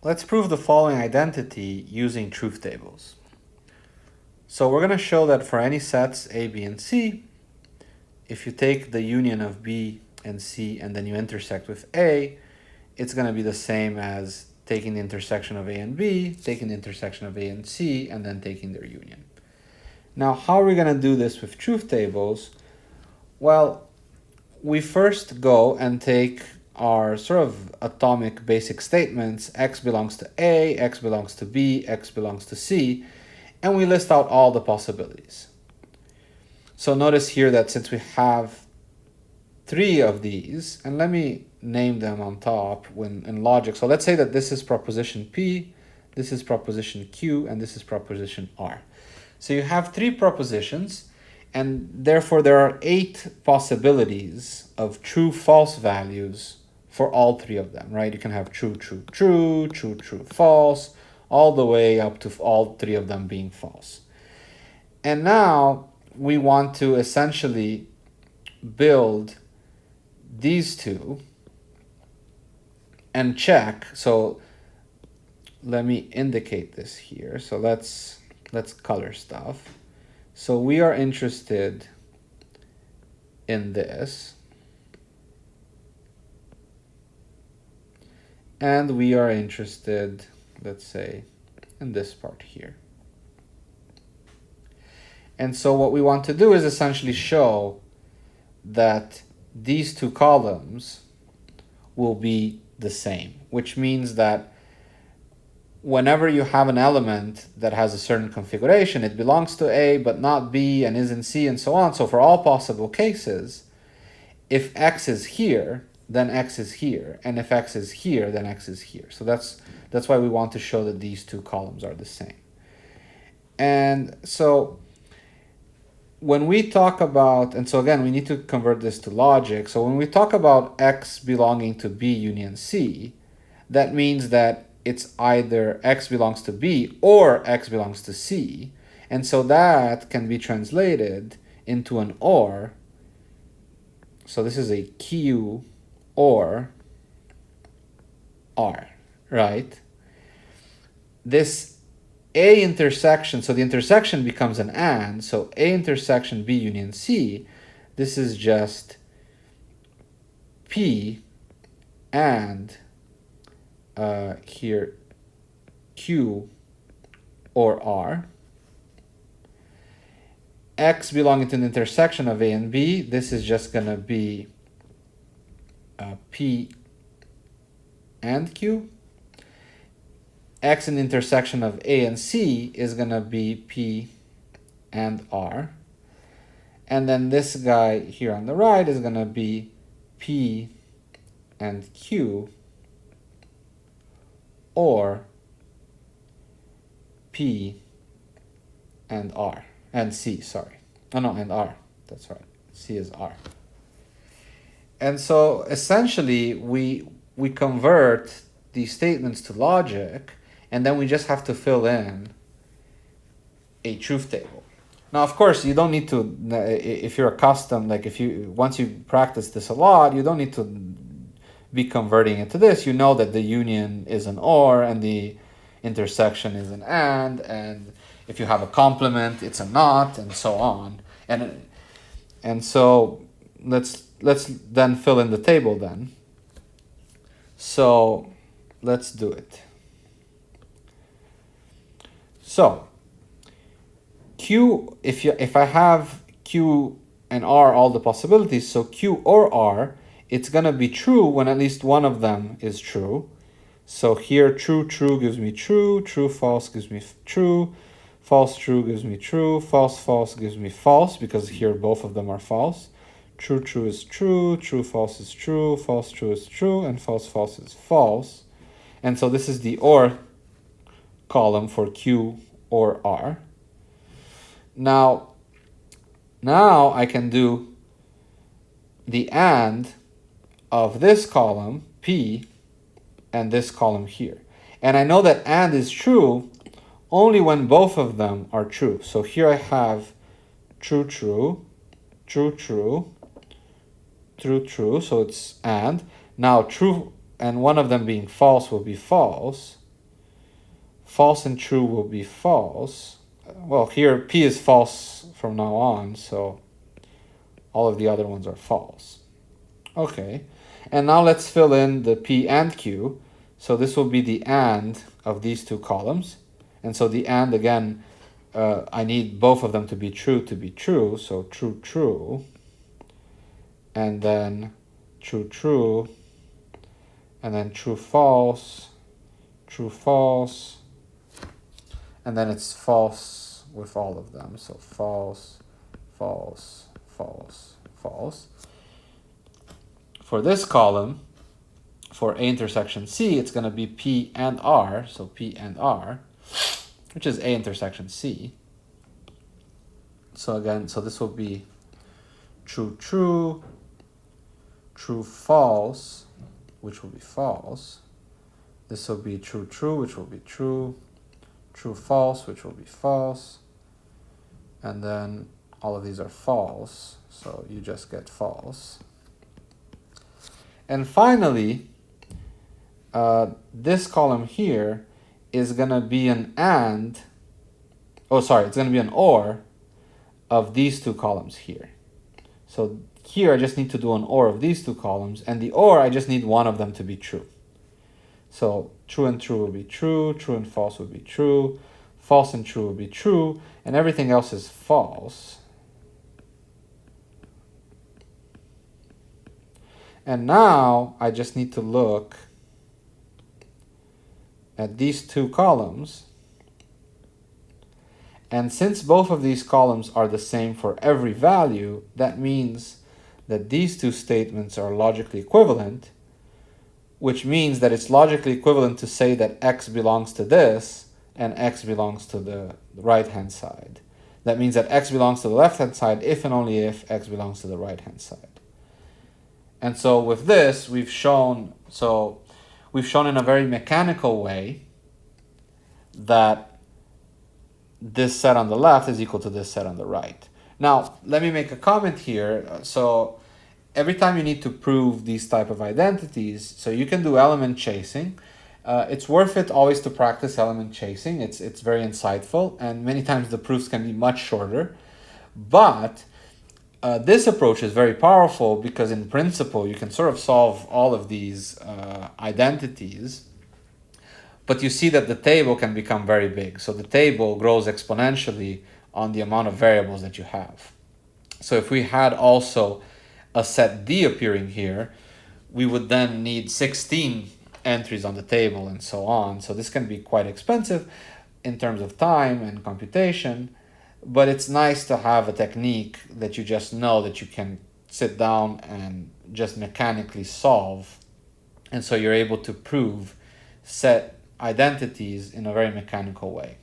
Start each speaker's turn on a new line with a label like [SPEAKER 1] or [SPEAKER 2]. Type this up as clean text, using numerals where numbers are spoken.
[SPEAKER 1] Let's prove the following identity using truth tables. So we're going to show that for any sets A, B, and C, if you take the union of B and C and then you intersect with A, it's going to be the same as taking the intersection of A and B, taking the intersection of A and C, and then taking their union. Now, how are we going to do this with truth tables? Well, we first go and take our sort of atomic basic statements, X belongs to A, X belongs to B, X belongs to C, and we list out all the possibilities. So notice here that since we have 3 of these, and let me name them on top when in logic. So let's say that this is proposition P, this is proposition Q, and this is proposition R. So you have 3 propositions, and therefore there are 8 possibilities of true false values for all 3 of them, right? You can have true, true, true, true, true, false, all the way up to all 3 of them being false. And now we want to essentially build these 2 and check. So let me indicate this here. So let's color stuff. So we are interested in this, and we are interested, let's say, in this part here. And so what we want to do is essentially show that these 2 columns will be the same, which means that whenever you have an element that has a certain configuration, it belongs to A but not B and is in C and so on. So for all possible cases, if X is here, then X is here, and if X is here, then X is here. So that's why we want to show that these 2 columns are the same. And so when we talk about, and so again, we need to convert this to logic. So when we talk about X belonging to B union C, that means that it's either X belongs to B or X belongs to C. And so that can be translated into an OR. So this is a Q or R, right? This A intersection, so the intersection becomes an AND, so A intersection B union C, this is just P and here Q or R. X belonging to the intersection of A and B, this is just going to be P and Q. X in the intersection of A and C is going to be P and R. And then this guy here on the right is going to be P and Q or P and R. And C, sorry. Oh no, and R. That's right. C is R. And so essentially we convert these statements to logic, and then we just have to fill in a truth table. Now, of course, you don't need to, if you're accustomed, like once you practice this a lot, you don't need to be converting it to this. You know that the union is an OR and the intersection is an and if you have a complement, it's a not, and so on. And so let's then fill in the table then. So let's do it. So Q, if I have Q and R all the possibilities, so Q or R, it's gonna be true when at least one of them is true. So here true true gives me true, true false gives me true, false true gives me true, false false gives me false, because here both of them are false. True true is true, true false is true, false true is true, and false false is false. And so this is the OR column for Q or R. Now I can do the AND of this column, P, and this column here. And I know that AND is true only when both of them are true. So here I have true, true, true, true, true, true, so it's AND. Now true and one of them being false will be false, false and true will be false. Well, here P is false from now on, so all of the other ones are false. Okay, and now let's fill in the P and Q. So this will be the AND of these two columns. And so the AND, again, I need both of them to be true, so true, true. And then true, true. And then true, false, and then it's false with all of them. So false, false, false, false. For this column, for A intersection C, it's going to be P and R, so P and R, which is A intersection C. So again, so this will be true, true, true, false, which will be false. This will be true, true, which will be true, true, false, which will be false, and then all of these are false, so you just get false. And finally, this column here is going to be an AND, it's going to be an OR of these two columns here. So here I just need to do an OR of these two columns, and the OR I just need one of them to be true. So true and true will be true, true and false will be true, false and true will be true, and everything else is false. And now I just need to look at these two columns. And since both of these columns are the same for every value, that means that these two statements are logically equivalent, which means that it's logically equivalent to say that x belongs to this and x belongs to the right-hand side. That means that x belongs to the left-hand side if and only if x belongs to the right-hand side. And so with this, we've shown in a very mechanical way that this set on the left is equal to this set on the right. Now, let me make a comment here. So every time you need to prove these type of identities, so you can do element chasing. It's worth it always to practice element chasing. It's very insightful, and many times the proofs can be much shorter. But this approach is very powerful because in principle, you can sort of solve all of these identities. But you see that the table can become very big. So the table grows exponentially on the amount of variables that you have. So if we had also a set D appearing here, we would then need 16 entries on the table and so on. So this can be quite expensive in terms of time and computation, but it's nice to have a technique that you just know that you can sit down and just mechanically solve. And so you're able to prove set identities in a very mechanical way.